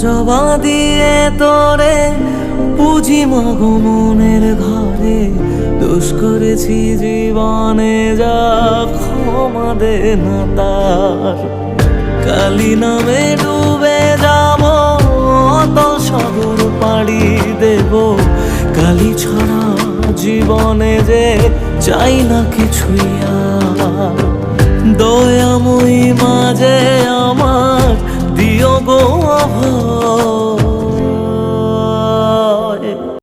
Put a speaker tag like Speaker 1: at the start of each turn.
Speaker 1: জবা দিয়ে তোরে পুজি মাগো মনের ঘরে, দোষ করেছি জীবনে যা ক্ষমা দে না তার। কালী নামে ডুবে যাব অতল সাগর পাড়ি দেব, কালী ছাড়া জীবনে যে চাই না কিছুই আর। দয়াময়ী মাঝে আমার দিও গো অভয়,